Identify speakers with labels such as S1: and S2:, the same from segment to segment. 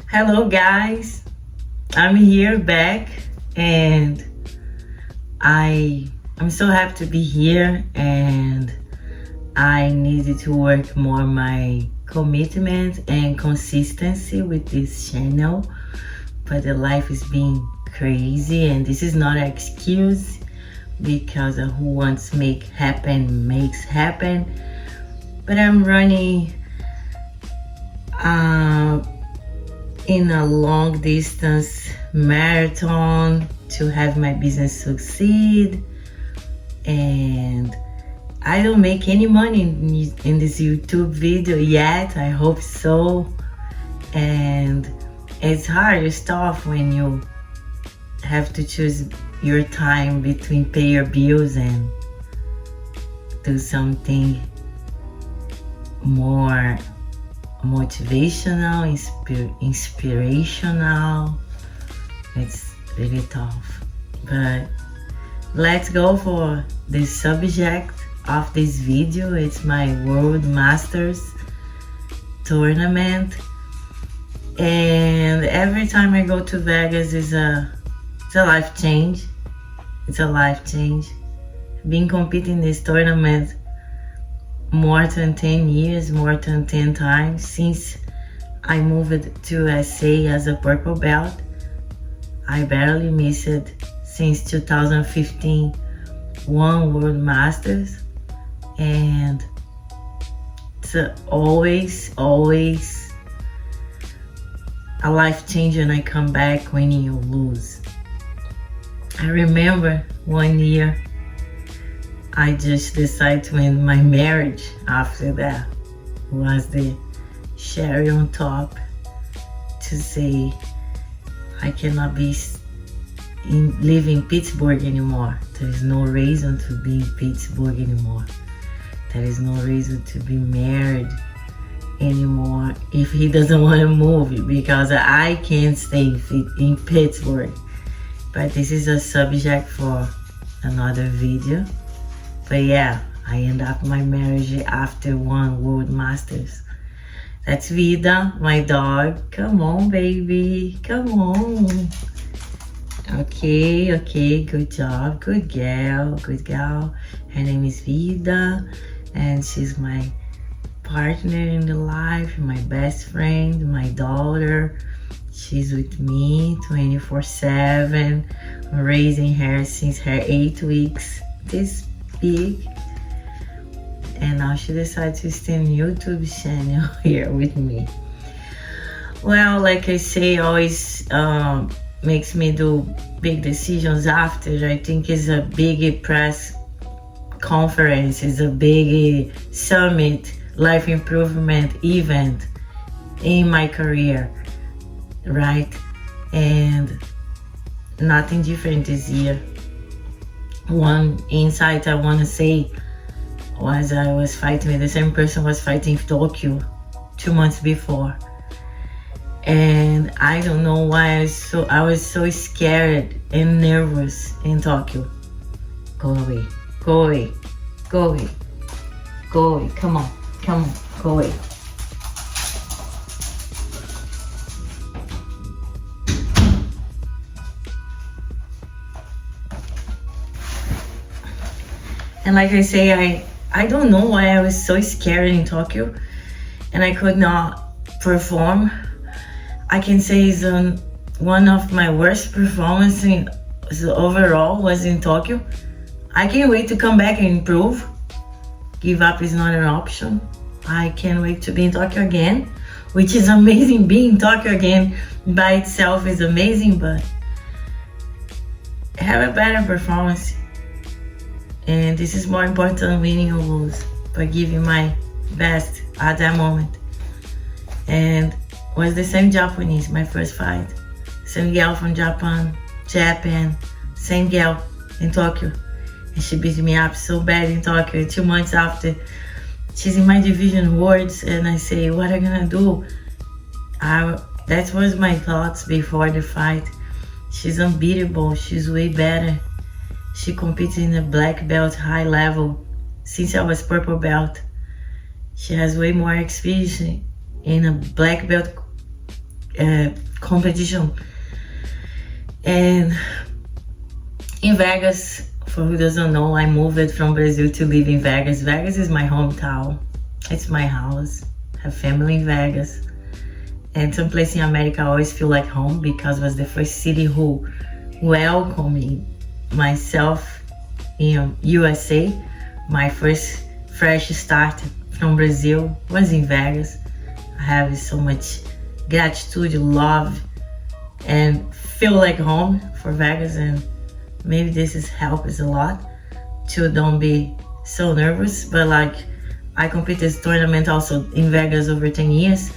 S1: Hello guys, I'm here back and I'm so happy to be here, and I needed to work more my commitment and consistency with this channel, but the life is being crazy and this is not an excuse, because who wants to make happen makes happen. But I'm running in a long distance marathon to have my business succeed, and I don't make any money in this YouTube video yet. I hope so. And it's hard, it's tough when you have to choose your time between pay your bills and do something more motivational, inspirational. It's really tough, but let's go for the subject of this video. It's my World Masters tournament, and every time I go to Vegas it's a life change. It's a life change. Been competing in this tournament more than 10 years, more than 10 times since I moved to SA as a purple belt. I barely missed it since 2015, one World Masters, and it's always a life change when I come back when you lose. I remember one year I just decided to end my marriage. After that was the cherry on top to say I cannot live in Pittsburgh anymore. There is no reason to be in Pittsburgh anymore. There is no reason to be married anymore if he doesn't want to move, because I can't stay in Pittsburgh. But this is a subject for another video. But yeah, I end up my marriage after one World Masters. That's Vida, my dog. Come on, baby. Come on. Okay. Good job. Good girl. Her name is Vida, and she's my partner in the life, my best friend, my daughter. She's with me 24/7. I'm raising her since her 8 weeks. This big, and now she decided to stay on YouTube channel here with me. Well, like I say, always makes me do big decisions after. I think it's a big press conference, it's a big summit, life improvement event in my career, right? And nothing different this year. One insight I want to say was I was fighting with the same person was fighting in Tokyo 2 months before, and I don't know why I was so scared and nervous in Tokyo. Go away, come on, go away. And like I say, I don't know why I was so scared in Tokyo and I could not perform. I can say it's one of my worst performances overall was in Tokyo. I can't wait to come back and improve. Give up is not an option. I can't wait to be in Tokyo again, which is amazing. Being in Tokyo again by itself is amazing, but have a better performance. And this is more important than winning or lose, but giving my best at that moment. And was the same Japanese, my first fight. Same girl from Japan, same girl in Tokyo. And she beat me up so bad in Tokyo. 2 months after, she's in my division worlds, and I say, what am I gonna do? That was my thoughts before the fight. She's unbeatable, she's way better. She competes in a black belt high level since I was purple belt. She has way more experience in a black belt competition. And in Vegas, for who doesn't know, I moved from Brazil to live in Vegas. Vegas is my hometown. It's my house. I have family in Vegas. And some place in America I always feel like home because it was the first city who welcomed me, myself in USA. My first fresh start from Brazil was in Vegas. I have so much gratitude, love, and feel like home for Vegas, and maybe this helps a lot to don't be so nervous. But like, I compete this tournament also in Vegas over 10 years.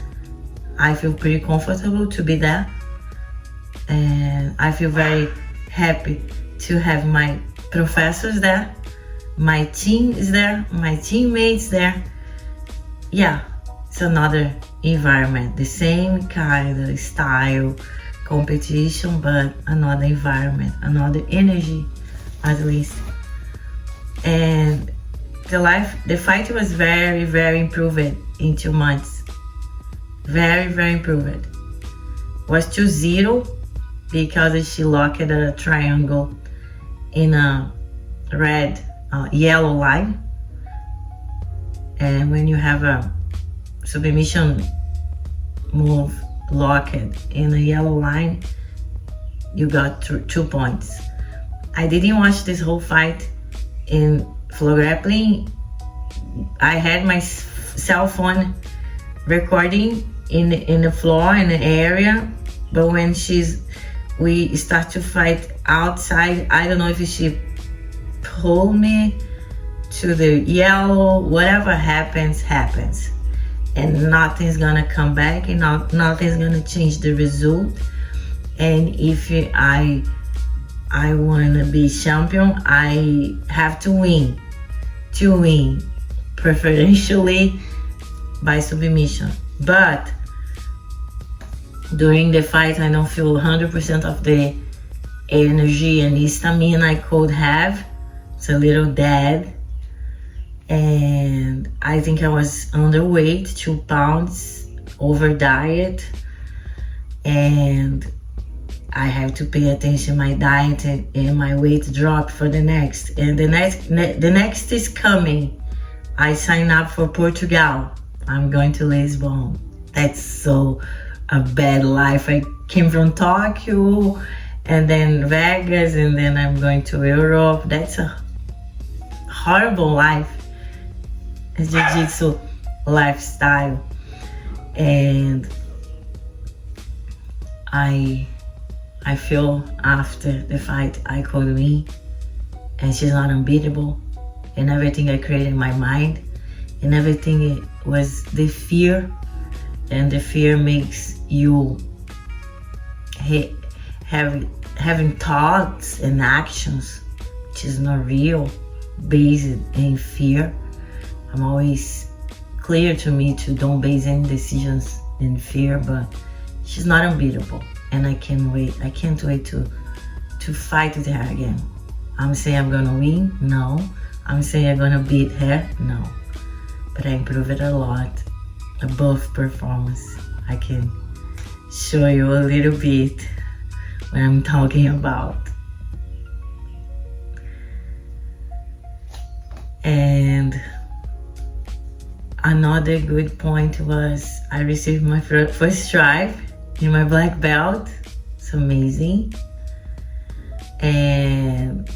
S1: I feel pretty comfortable to be there, and I feel very happy to have my professors there, my team is there, my teammates there. Yeah, it's another environment, the same kind of style, competition, but another environment, another energy, at least. And the fight was very, very improved in 2 months. Very, very improved. Was 2-0 because she locked a triangle in a red, yellow line. And when you have a submission move locked in a yellow line, you got 2 points. I didn't watch this whole fight in floor grappling. I had my cell phone recording in the floor, in the area, but when we start to fight outside, I don't know if she pulled me to the yellow. Whatever happens, and nothing's gonna come back, and nothing's gonna change the result. And if I wanna be champion, I have to win, preferentially by submission. But during the fight, I don't feel 100% of the energy and stamina I could have. It's a little dead. And I think I was underweight, 2 pounds, over diet. And I have to pay attention to my diet, and my weight dropped for the next. And the next is coming. I signed up for Portugal. I'm going to Lisbon. That's so a bad life. I came from Tokyo and then Vegas, and then I'm going to Europe. That's a horrible life. A jiu-jitsu lifestyle. And I feel after the fight I could win, and she's not unbeatable. And everything I created in my mind, and everything was the fear, and the fear makes you having thoughts and actions which is not real, based in fear. I'm always clear to me to don't base any decisions in fear, but she's not unbeatable, and I can't wait to fight with her again. I'm saying I'm gonna win? No. I'm saying I'm gonna beat her? No. But I improved a lot. Above performance. I can show you a little bit what I'm talking about. And another good point was I received my first stripe in my black belt. It's amazing. And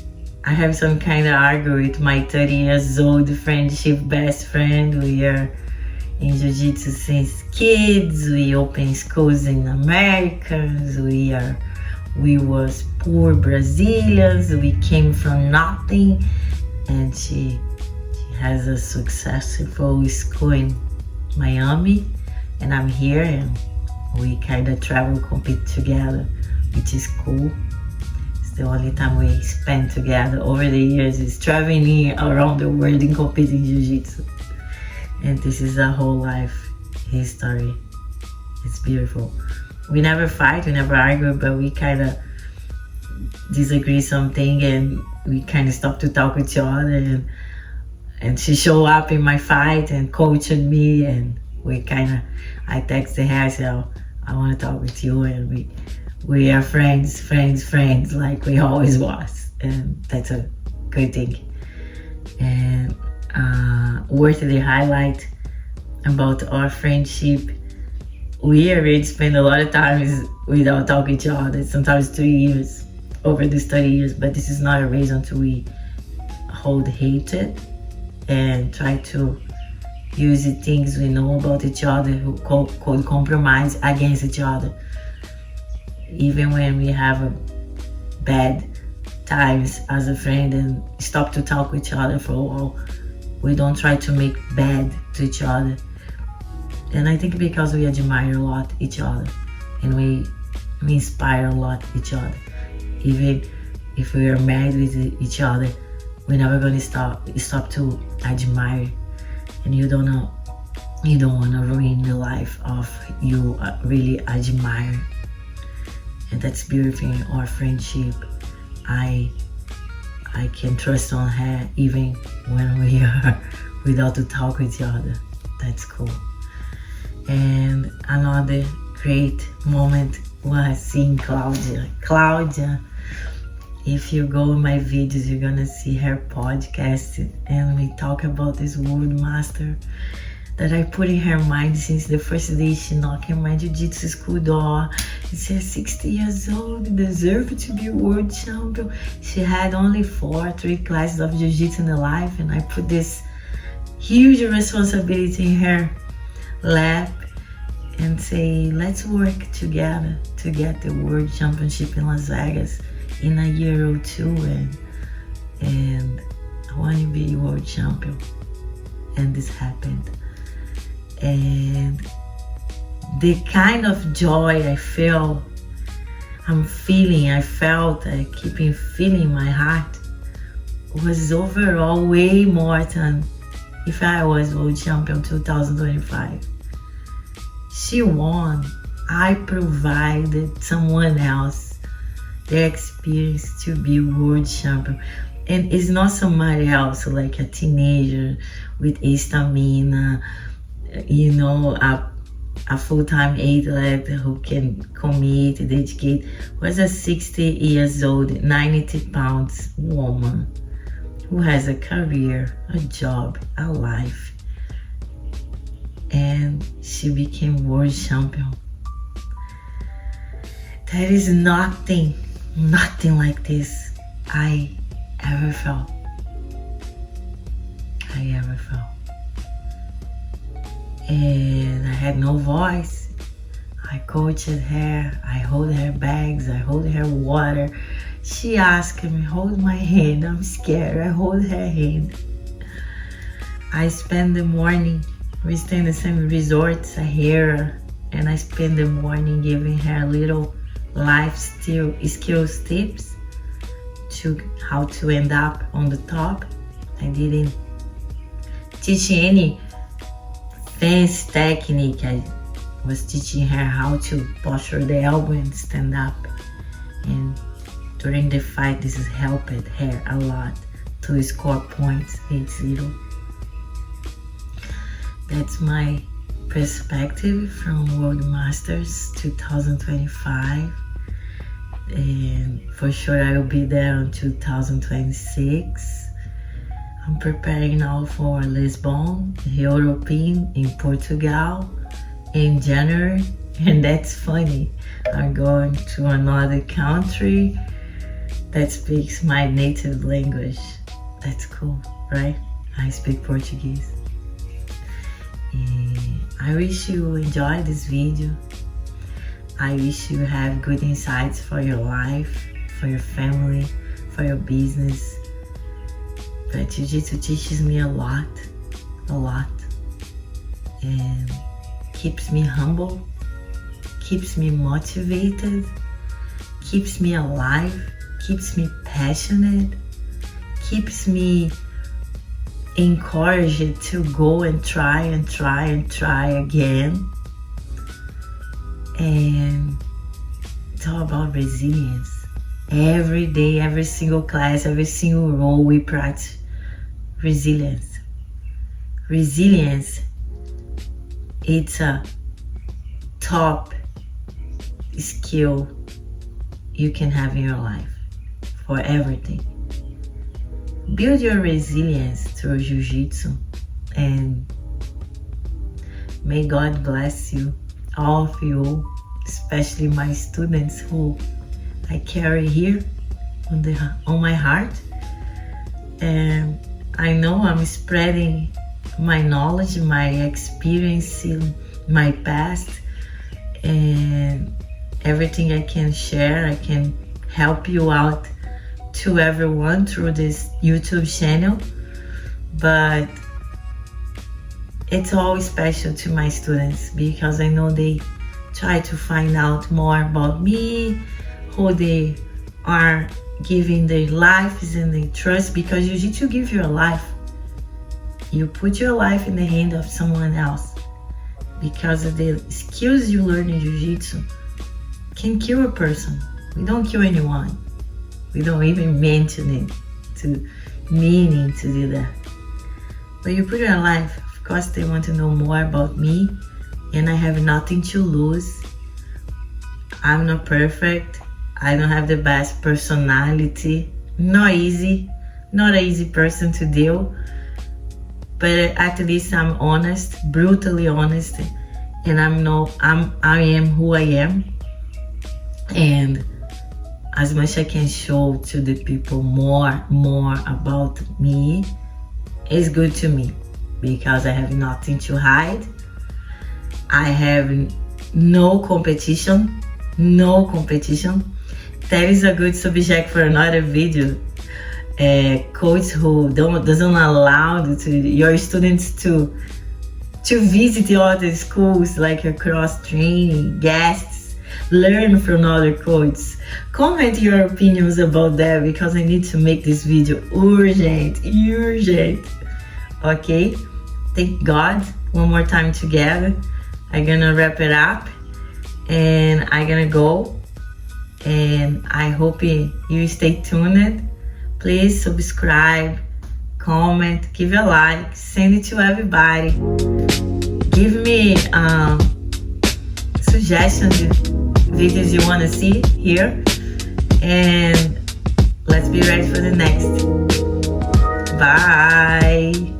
S1: I have some kind of argue with my 30 years old friendship best friend. We are in Jiu-Jitsu since kids. We open schools in America. We was poor Brazilians. We came from nothing, and she has a successful school in Miami, and I'm here, and we kind of travel, compete together, which is cool. The only time we spend together over the years is traveling around the world and competing jiu-jitsu. And this is a whole life history. It's beautiful. We never fight, we never argue, but we kind of disagree something, and we kind of stop to talk with each other. And she showed up in my fight and coached me, and I texted her, I said, I want to talk with you, and we are friends, like we always was, and that's a good thing. And worth the highlight about our friendship, we already spend a lot of time without talking to each other, sometimes 3 years, over these 30 years, but this is not a reason to we hold hatred and try to use the things we know about each other who could compromise against each other. Even when we have a bad times as a friend and stop to talk with each other for a while, we don't try to make bad to each other. And I think because we admire a lot each other, and we inspire a lot each other. Even if we are married with each other, we're never gonna stop to admire. And you don't wanna ruin the life of you really admire. And that's beautiful in our friendship. I can trust on her even when we are without to talk with each other. That's cool. And another great moment was seeing Claudia. Claudia, if you go in my videos, you're gonna see her podcast, and we talk about this World Master that I put in her mind since the first day she knocked on my Jiu-Jitsu school door. She said 60 years old, deserved to be world champion. She had only 3 classes of Jiu-Jitsu in her life, and I put this huge responsibility in her lap and say, let's work together to get the world championship in Las Vegas in a year or 2, and I want to be world champion. And this happened. And the kind of joy I felt, I keep feeling in my heart, was overall way more than if I was world champion 2025. She won. I provided someone else the experience to be world champion. And it's not somebody else like a teenager with stamina, a full-time athlete who can commit, dedicate. Was a 60 years old, 90 pounds woman who has a career, a job, a life. And she became world champion. There is nothing like this I ever felt. And I had no voice. I coached her, I hold her bags, I hold her water. She asked me, hold my hand, I'm scared. I hold her hand. I spend the morning, we stay in the same resorts, I hear her, and I spend the morning giving her little life skills tips to how to end up on the top. I didn't teach any fancy technique. I was teaching her how to posture the elbow and stand up. And during the fight, this has helped her a lot to score points, 8-0. That's my perspective from World Masters 2025. And for sure I will be there in 2026. I'm preparing now for Lisbon, European in Portugal in January. And that's funny. I'm going to another country that speaks my native language. That's cool, right? I speak Portuguese. I wish you enjoyed this video. I wish you have good insights for your life, for your family, for your business. But Jiu-Jitsu teaches me a lot, and keeps me humble, keeps me motivated, keeps me alive, keeps me passionate, keeps me encouraged to go and try again. And it's all about resilience. Every day, every single class, every single role we practice resilience. Resilience, it's a top skill you can have in your life for everything. Build your resilience through Jiu-Jitsu, and may God bless you, all of you, especially my students who I carry here on my heart. And I know I'm spreading my knowledge, my experience in my past, and everything I can share, I can help you out to everyone through this YouTube channel. But it's always special to my students because I know they try to find out more about me, who they are giving their lives and they trust, because Jiu-Jitsu gives you a life. You put your life in the hand of someone else because of the skills you learn in Jiu-Jitsu can kill a person. We don't kill anyone. We don't even mention it to meaning to do that. But you put your life, of course they want to know more about me, and I have nothing to lose. I'm not perfect. I don't have the best personality. Not an easy person to deal. But at least I'm honest, brutally honest, and I am who I am. And as much I can show to the people more about me is good to me, because I have nothing to hide. I have no competition. That is a good subject for another video. Coach who doesn't allow your students to visit other schools, like a cross training, guests, learn from other coaches. Comment your opinions about that, because I need to make this video urgent. Okay, thank God, one more time together. I'm gonna wrap it up and I'm gonna go, and I hope you stay tuned. Please subscribe, comment, give a like, send it to everybody. Give me suggestions of videos you want to see here, and let's be ready for the next. Bye.